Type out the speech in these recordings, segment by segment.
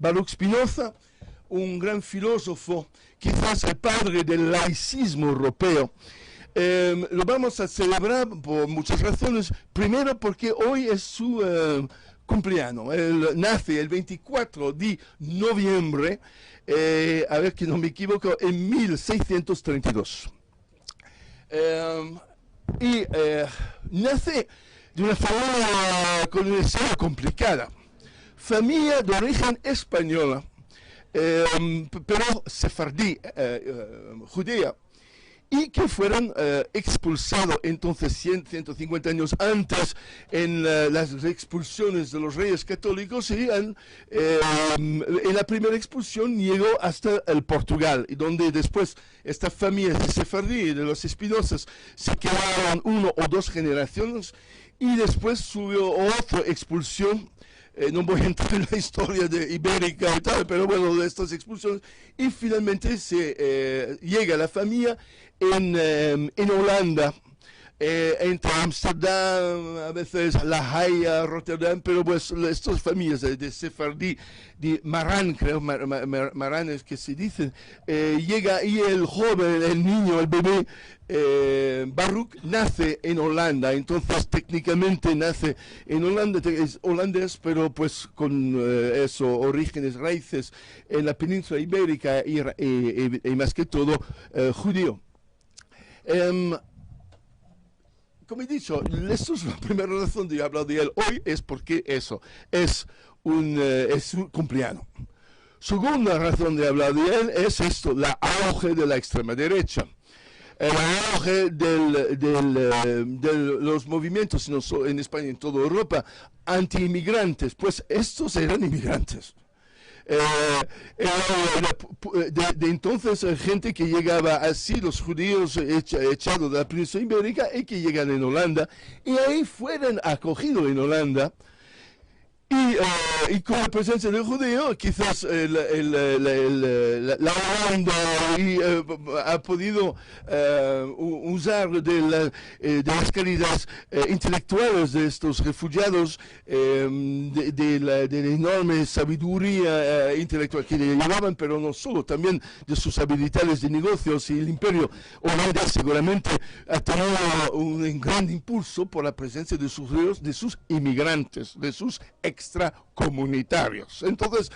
Baruch Spinoza, un gran filósofo, quizás el padre del laicismo europeo. Lo vamos a celebrar por muchas razones. Primero porque hoy es su cumpleaños. Él nace el 24 de noviembre, a ver que no me equivoco, en 1632. Nace de una familia con una historia complicada. Familia de origen española, pero sefardí, judía, y que fueron expulsados entonces 150 años antes en las expulsiones de los reyes católicos, y en la primera expulsión llegó hasta el Portugal, y donde después esta familia de sefardí, de los Espinosas, se quedaron 1 o 2 generaciones, y después subió otra expulsión. No voy a entrar en la historia de ibérica y tal, pero bueno, de estas expulsiones, y finalmente se llega la familia en Holanda, entre Ámsterdam, a veces La Haya, Rotterdam, pero pues estas familias de sefardí, de Marán, creo, Marán es que se dicen, llega, y el joven, el niño, el bebé, Baruch, nace en Holanda. Entonces técnicamente nace en Holanda, es holandés, pero pues con orígenes, raíces en la península ibérica y más que todo judío. Como he dicho, esto es la primera razón de hablar de él hoy, es porque eso es un cumpleaños. Segunda razón de hablar de él es esto, la auge de la extrema derecha. El auge de los movimientos, no solo en España, en toda Europa, anti-inmigrantes, pues estos eran inmigrantes. De entonces, gente que llegaba así, los judíos echados de la península ibérica, y que llegan en Holanda, y ahí fueron acogidos en Holanda. Y con la presencia del judío, quizás la Holanda ha podido usar de las calidades intelectuales de estos refugiados, de la enorme sabiduría intelectual que llevaban, pero no solo, también de sus habilidades de negocios, y el imperio holandés seguramente ha tenido un gran impulso por la presencia de sus judíos, de sus inmigrantes, de sus extracomunitarios. Entonces,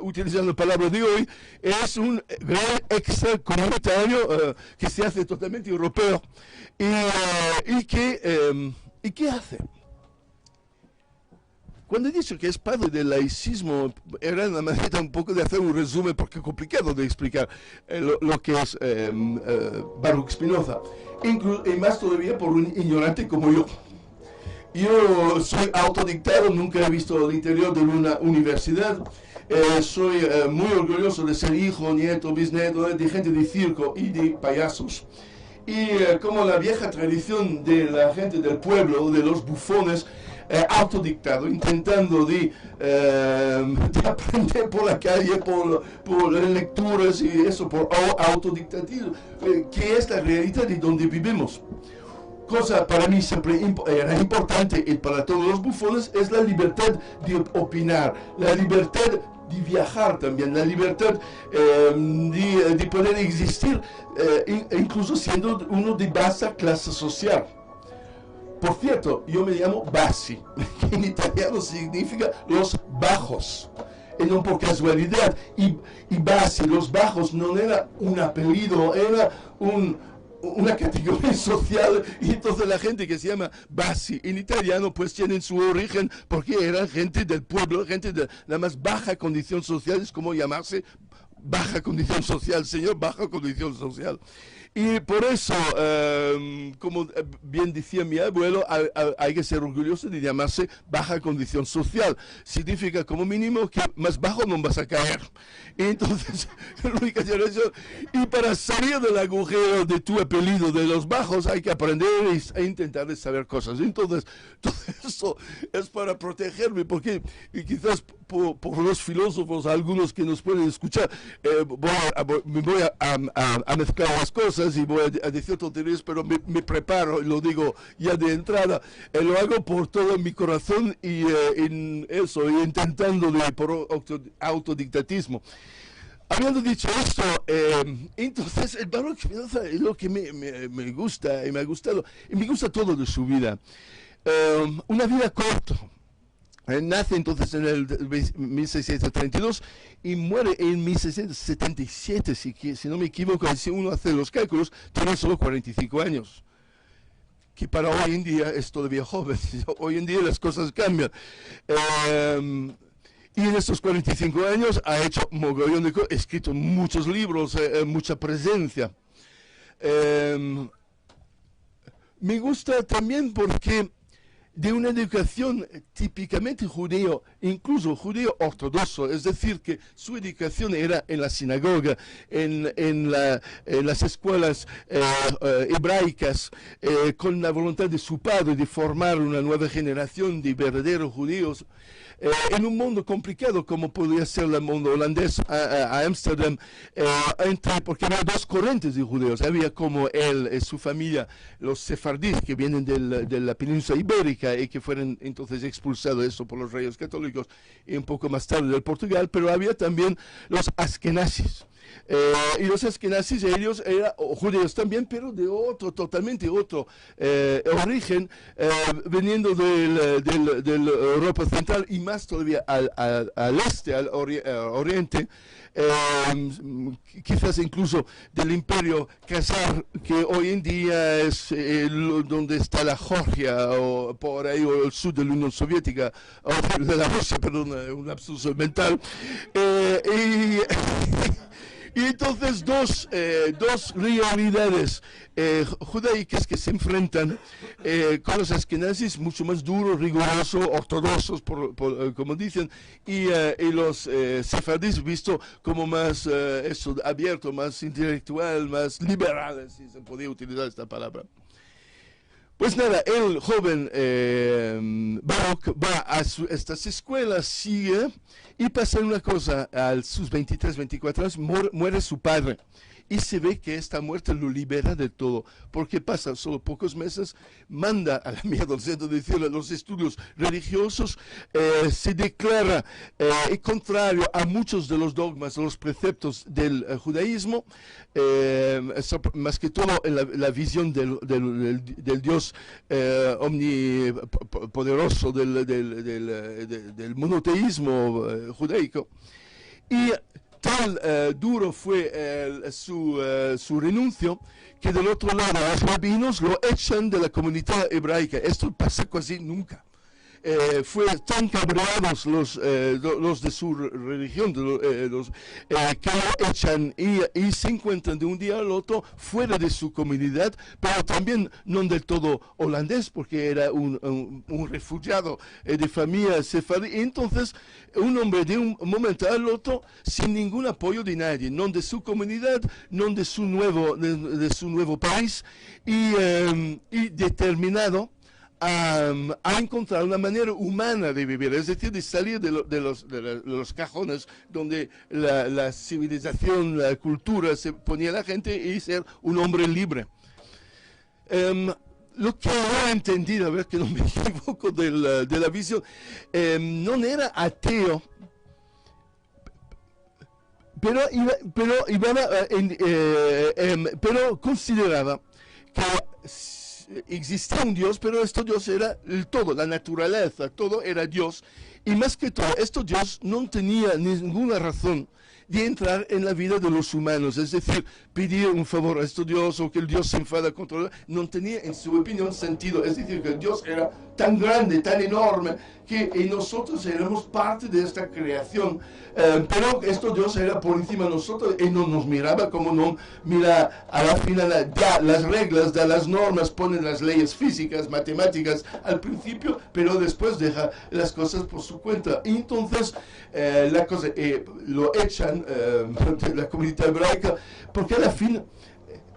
utilizando la palabra de hoy, es un gran extracomunitario que se hace totalmente europeo. ¿Y qué hace? Cuando he dicho que es padre del laicismo, era una manera un poco de hacer un resumen, porque es complicado de explicar lo que es Baruch Spinoza, y más todavía por un ignorante como yo. Yo soy autodidacta, nunca he visto el interior de una universidad. Soy muy orgulloso de ser hijo, nieto, bisnieto de gente de circo y de payasos. Y como la vieja tradición de la gente del pueblo, de los bufones, autodictado, intentando de aprender por la calle, por lecturas y eso, por autodictativo, que es la realidad de donde vivimos. Cosa para mí siempre era importante, y para todos los bufones, es la libertad de opinar, la libertad de viajar también, la libertad de poder existir, incluso siendo uno de baja clase social. Por cierto, yo me llamo Bassi, que en italiano significa los bajos. Y no por casualidad, y Bassi, los bajos, no era un apellido, era una categoría social, y entonces la gente que se llama Bassi en italiano pues tienen su origen porque eran gente del pueblo, gente de la más baja condición social. Es como llamarse baja condición social, señor, baja condición social. Y por eso, como bien decía mi abuelo, hay que ser orgulloso de llamarse baja condición social. Significa como mínimo que más bajo no vas a caer. Y entonces, la única generación. Y para salir del agujero de tu apellido de los bajos, hay que aprender e intentar de saber cosas. Entonces, todo eso es para protegerme, porque y quizás por los filósofos, algunos que nos pueden escuchar, me voy a mezclar las cosas. cosas y voy a decir tonterías, pero me preparo, lo digo ya de entrada, lo hago por todo mi corazón y en eso, y intentando por autodictatismo. Habiendo dicho esto, entonces el Baruch Spinoza es lo que me gusta y me ha gustado, y me gusta todo de su vida. Una vida corta. Nace entonces en el 1632 y muere en 1677, si no me equivoco, si uno hace los cálculos, tiene solo 45 años. Que para hoy en día es todavía joven. Hoy en día las cosas cambian. Y en estos 45 años ha hecho mogollón de cosas, ha escrito muchos libros, mucha presencia. Me gusta también porque de una educación típicamente judío, incluso judío ortodoxo, es decir, que su educación era en la sinagoga, en las escuelas hebraicas, con la voluntad de su padre de formar una nueva generación de verdaderos judíos. En un mundo complicado como podría ser el mundo holandés a Ámsterdam, porque había dos corrientes de judíos. Había como él y su familia, los sefardíes que vienen de la península ibérica y que fueron entonces expulsados eso por los reyes católicos y un poco más tarde del Portugal, pero había también los askenazis. Y los askenazis, ellos eran judíos también, pero de totalmente otro origen, veniendo del Europa Central y más todavía al este, al oriente, quizás incluso del Imperio Khazar, que hoy en día es donde está la Georgia, o por ahí, o el sur de la Unión Soviética, o de la Rusia, perdón, un lapsus mental. Y entonces dos realidades judaicas que se enfrentan con los askenazis, mucho más duros, rigurosos, ortodoxos, como dicen, y los sefardíes visto como más abierto, más intelectual, más liberal, si se podía utilizar esta palabra. Pues nada, el joven Baruch va a estas escuelas, sigue, y pasa una cosa, a sus 23, 24 años muere su padre. Y se ve que esta muerte lo libera de todo, porque pasa solo pocos meses, manda a la mierda, siento decirlo, los estudios religiosos, se declara contrario a muchos de los dogmas, de los preceptos del judaísmo, más que todo en la visión del Dios omnipoderoso, del monoteísmo judaico. Y tal duro fue su renuncio que del otro lado los rabinos lo echan de la comunidad hebraica. Esto pasa casi nunca. Fue tan cabreados los de su religión, que lo echan y se encuentran de un día al otro fuera de su comunidad, pero también no del todo holandés, porque era un refugiado de familia sefardí. Entonces, un hombre de un momento al otro sin ningún apoyo de nadie, no de su comunidad, no de su nuevo país, y determinado a encontrar una manera humana de vivir, es decir, de salir de los cajones donde la civilización, la cultura se ponía la gente y ser un hombre libre. Lo que yo he entendido, a ver que no me equivoco de la visión, no era ateo, pero consideraba que existía un Dios, pero este Dios era el todo, la naturaleza, todo era Dios. Y más que todo, este Dios no tenía ninguna razón de entrar en la vida de los humanos, es decir, pedir un favor a este Dios o que el Dios se enfada contra él, no tenía en su opinión sentido, es decir, que el Dios era tan grande, tan enorme, que nosotros éramos parte de esta creación, pero este Dios era por encima de nosotros y no nos miraba como no mira a la final, da las reglas, da las normas, pone las leyes físicas, matemáticas al principio, pero después deja las cosas por su cuenta. Y entonces la cosa, lo echan de la comunidad hebraica, porque a la fin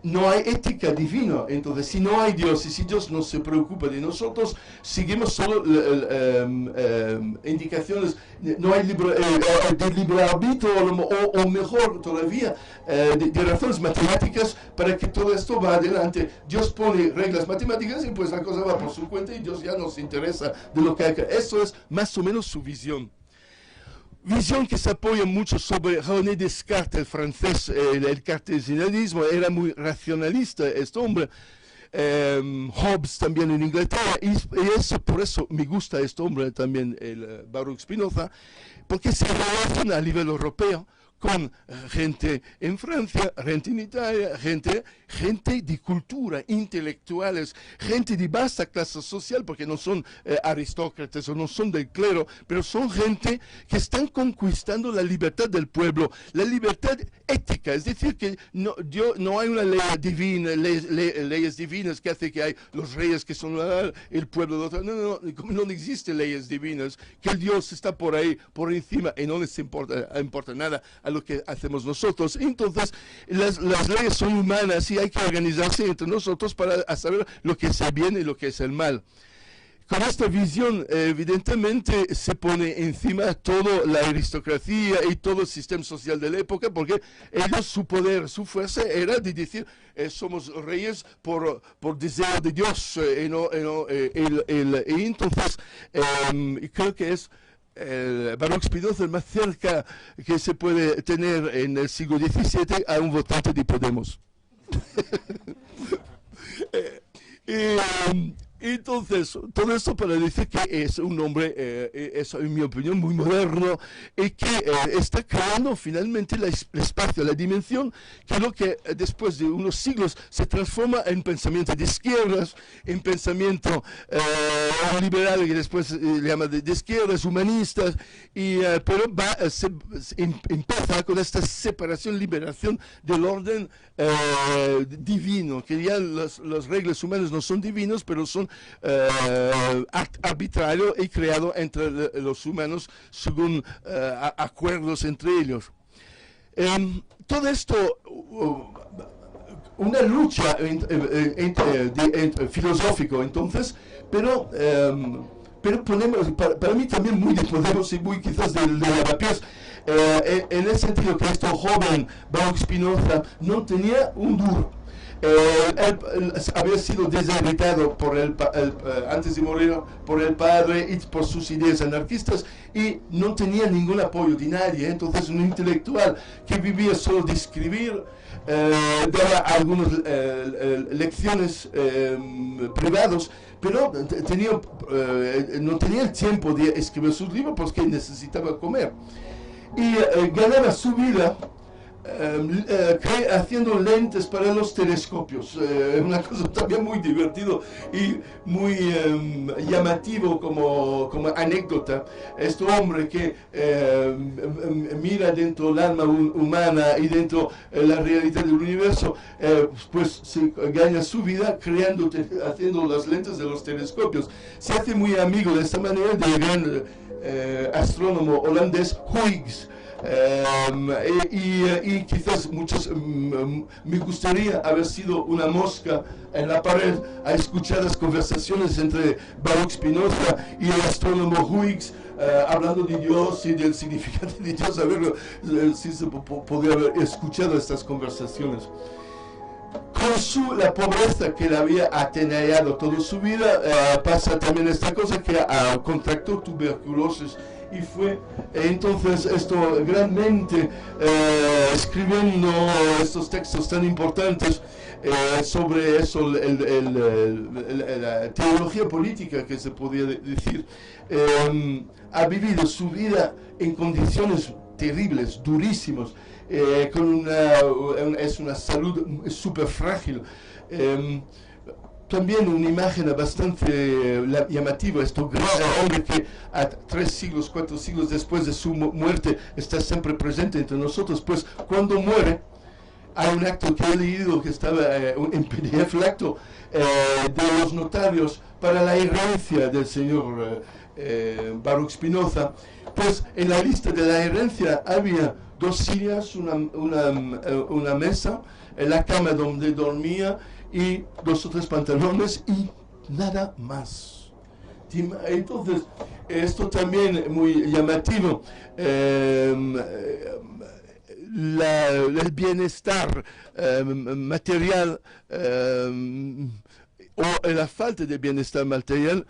no hay ética divina. Entonces, si no hay Dios y si Dios no se preocupa de nosotros, seguimos solo indicaciones, no hay de libre arbitrio o mejor todavía, de razones matemáticas para que todo esto va adelante. Dios pone reglas matemáticas y pues la cosa va por su cuenta y Dios ya no se interesa de lo que hay. Eso es más o menos su visión. Visión que se apoya mucho sobre René Descartes, el francés, el cartesianismo, era muy racionalista este hombre. Hobbes también en Inglaterra, y eso, por eso me gusta este hombre también, el Baruch Spinoza, porque se relaciona a nivel europeo con gente en Francia, gente en Italia, gente de cultura, intelectuales, gente de vasta clase social, porque no son aristócratas o no son del clero, pero son gente que están conquistando la libertad del pueblo, la libertad ética, es decir, que no hay una ley divina, leyes divinas que hace que hay los reyes que son el pueblo de otro. No existen leyes divinas, que el Dios está por ahí, por encima, y no les importa nada a lo que hacemos nosotros. Entonces, las leyes son humanas y hay que organizarse entre nosotros para saber lo que es el bien y lo que es el mal. Con esta visión, evidentemente, se pone encima toda la aristocracia y todo el sistema social de la época, porque ellos, su poder, su fuerza era de decir, somos reyes por deseo de Dios. Y entonces, creo que es Baruch Spinoza el más cerca que se puede tener en el siglo XVII a un votante de Podemos. Entonces, todo esto para decir que es un hombre, es en mi opinión muy moderno y que está creando finalmente el espacio, la dimensión, que es lo que después de unos siglos se transforma en pensamiento de izquierdas, en pensamiento liberal, que después se llama de izquierdas, humanistas, pero empieza con esta separación, liberación del orden divino, que ya las reglas humanas no son divinos, pero son arbitrario y creado entre los humanos según acuerdos entre ellos. Todo esto, una lucha filosófica entonces, pero ponemos, para mí también muy de Podemos y muy quizás de Lavapiés, en el sentido que este joven Baruch Spinoza no tenía un duro. Él había sido desheredado antes de morir por el padre y por sus ideas anarquistas y no tenía ningún apoyo de nadie. Entonces un intelectual que vivía solo de escribir, daba algunas lecciones privadas, pero no tenía el tiempo de escribir sus libros porque necesitaba comer. Y ganaba su vida haciendo lentes para los telescopios, una cosa también muy divertido y muy llamativo como anécdota. Este hombre que mira dentro del alma humana y dentro la realidad del universo, pues se gana su vida haciendo las lentes de los telescopios. Se hace muy amigo de esta manera del gran astrónomo holandés Huygens. Y quizás muchos me gustaría haber sido una mosca en la pared a escuchar las conversaciones entre Baruch Spinoza y el astrónomo Huygens, hablando de Dios y del significado de Dios, a ver si se podría haber escuchado estas conversaciones. Con la pobreza que le había atenaciado toda su vida, pasa también esta cosa que contractó tuberculosis y fue entonces esto realmente escribiendo estos textos tan importantes sobre eso, la teología política que se podía decir. Ha vivido su vida en condiciones terribles, durísimas, es una salud súper frágil. También una imagen bastante llamativa, este gran hombre que a 3 siglos, 4 siglos después de su muerte está siempre presente entre nosotros, pues cuando muere, hay un acto que he leído que estaba en PDF, el acto de los notarios para la herencia del señor Baruch Spinoza. Pues en la lista de la herencia había 2 sillas, una mesa, la cama donde dormía y 2 o 3 pantalones y nada más. Entonces, esto también es muy llamativo. El bienestar material o la falta de bienestar material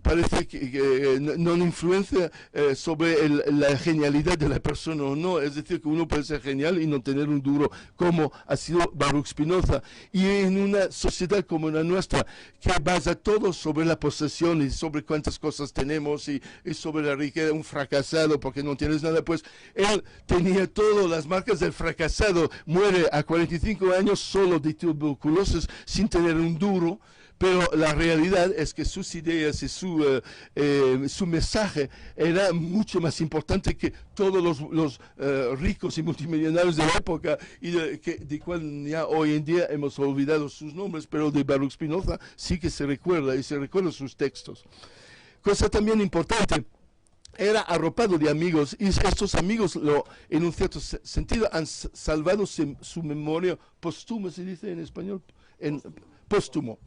parece que no influencia sobre la genialidad de la persona o no. Es decir, que uno puede ser genial y no tener un duro, como ha sido Baruch Spinoza. Y en una sociedad como la nuestra, que basa todo sobre la posesión y sobre cuántas cosas tenemos y sobre la riqueza, un fracasado porque no tienes nada, pues él tenía todas las marcas del fracasado, muere a 45 años solo de tuberculosis sin tener un duro. Pero la realidad es que sus ideas y su mensaje era mucho más importante que todos los ricos y multimillonarios de la época, y de cual ya hoy en día hemos olvidado sus nombres, pero de Baruch Spinoza sí que se recuerda, y se recuerdan sus textos. Cosa también importante, era arropado de amigos, y estos amigos, en un cierto sentido, han salvado su memoria póstuma, se dice en español, póstumo.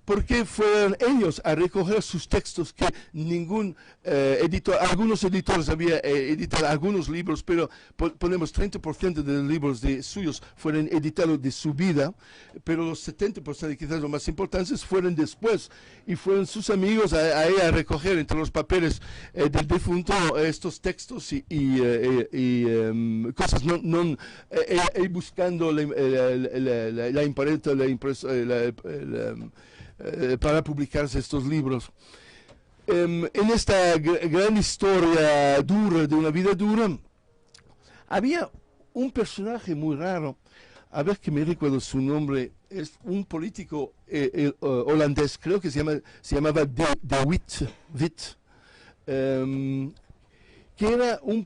Porque fueron ellos a recoger sus textos que ningún editor, algunos editores habían editado algunos libros, pero ponemos 30% de los libros suyos fueron editados de su vida, pero los 70%, quizás los más importantes, fueron después, y fueron sus amigos a recoger entre los papeles del difunto estos textos y cosas, buscando la imprenta, para publicarse estos libros. En esta gran historia dura, de una vida dura, había un personaje muy raro, a ver que me recuerdo su nombre, es un político holandés, creo que se llamaba De Witt, que era un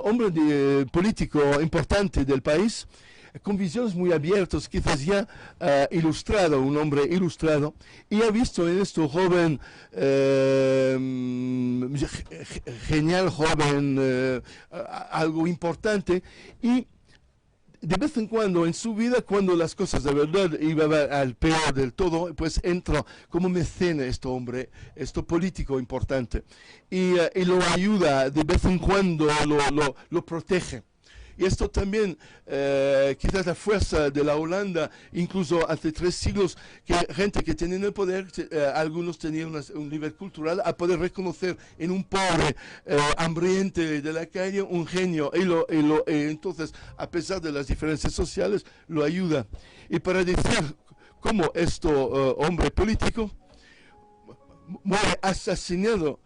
hombre político importante del país, con visiones muy abiertas, quizás ya ilustrado, un hombre ilustrado, y ha visto en este joven, genial joven, algo importante, y de vez en cuando en su vida, cuando las cosas de verdad iban al peor del todo, pues entra como mecena este hombre, este político importante, y lo ayuda de vez en cuando, lo protege. Y esto también, quizás la fuerza de la Holanda, incluso hace 3 siglos, que gente que tenía el poder, algunos tenían un nivel cultural, a poder reconocer en un pobre hambriente de la calle un genio, y entonces, a pesar de las diferencias sociales, lo ayuda. Y para decir cómo este hombre político muere asesinado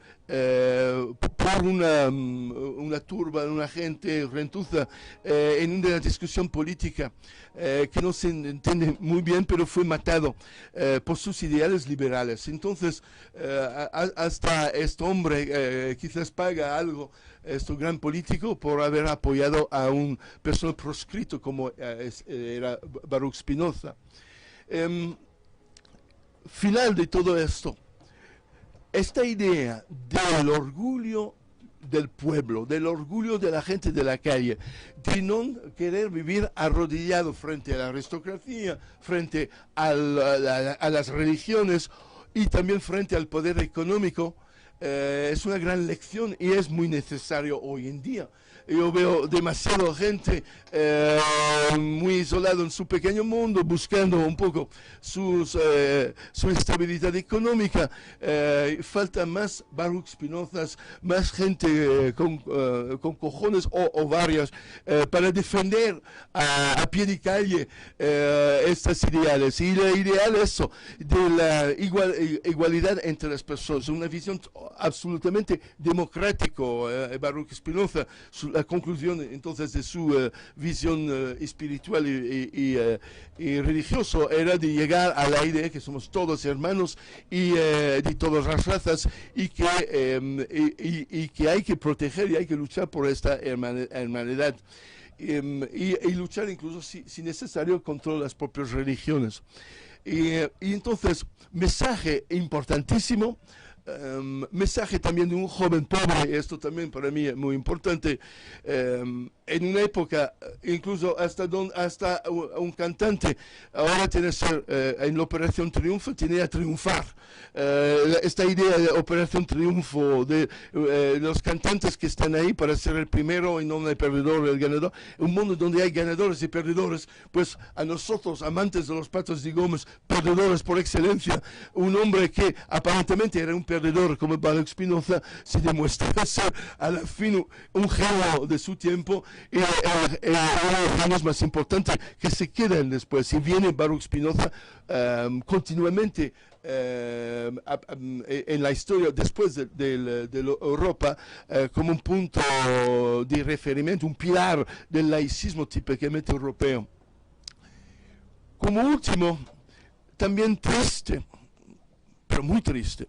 por una turba, una gente rentuza, en una discusión política que no se entiende muy bien, pero fue matado por sus ideales liberales. Entonces, hasta este hombre quizás paga algo, este gran político, por haber apoyado a un personaje proscrito como era Baruch Spinoza. Final de todo esto. Esta idea del orgullo del pueblo, del orgullo de la gente de la calle, de no querer vivir arrodillado frente a la aristocracia, frente a las religiones y también frente al poder económico, es una gran lección y es muy necesario hoy en día. Yo veo demasiada gente muy isolado en su pequeño mundo, buscando un poco su estabilidad económica. Falta más Baruch Spinozas, más gente con cojones o varias para defender a pie de calle estas ideales. Y la ideal eso, de la igualdad entre las personas, una visión absolutamente democrática. Baruch Spinoza, la conclusión entonces de su visión espiritual y religioso era de llegar a la idea que somos todos hermanos y de todas las razas, y que hay que proteger y hay que luchar por esta hermandad, y luchar incluso si necesario contra las propias religiones. Y entonces, mensaje importantísimo mensaje también de un joven pobre, esto también para mí es muy importante, en una época, incluso hasta un cantante, ahora tiene que ser, en la Operación Triunfo, tiene que triunfar. Esta idea de Operación Triunfo, de los cantantes que están ahí para ser el primero y no el perdedor, el ganador, un mundo donde hay ganadores y perdedores, pues a nosotros, amantes de los Patos de Gómez, perdedores por excelencia, un hombre que aparentemente era un perdedor como Baruch Spinoza, se demuestra ser a la fin un genio de su tiempo y uno de los genios más importantes que se quedan después. Y viene Baruch Spinoza continuamente en la historia después de Europa como un punto de referimiento, un pilar del laicismo típicamente europeo. Como último, también triste, pero muy triste,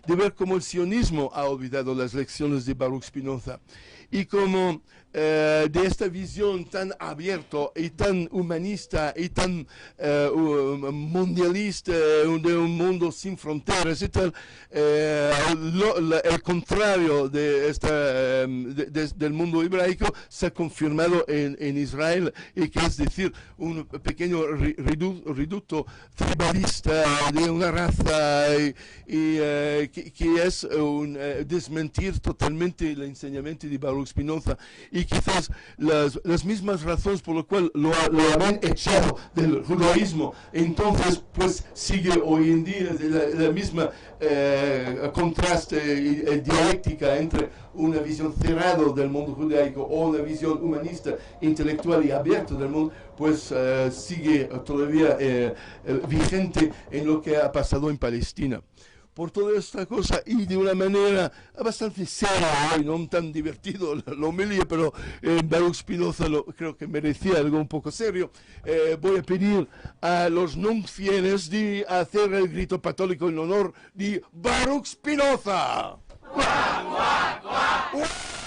de ver cómo el sionismo ha olvidado las lecciones de Baruch Spinoza y cómo de esta visión tan abierta y tan humanista y tan mundialista de un mundo sin fronteras y tal, el contrario de del mundo hebraico se ha confirmado en Israel, y que es decir, un pequeño reducto tribalista de una raza que es un desmentir totalmente el enseñamiento de Baruch Spinoza, y quizás las mismas razones por las cuales lo han echado del judaísmo, entonces pues sigue hoy en día la misma contraste dialéctica entre una visión cerrada del mundo judaico o una visión humanista, intelectual y abierta del mundo, pues sigue todavía vigente en lo que ha pasado en Palestina. Por toda esta cosa, y de una manera bastante seria, y no tan divertido la homilía, pero Baruch Spinoza creo que merecía algo un poco serio. Voy a pedir a los no fieles de hacer el grito católico en honor de Baruch Spinoza. ¡Guau, guau, guau!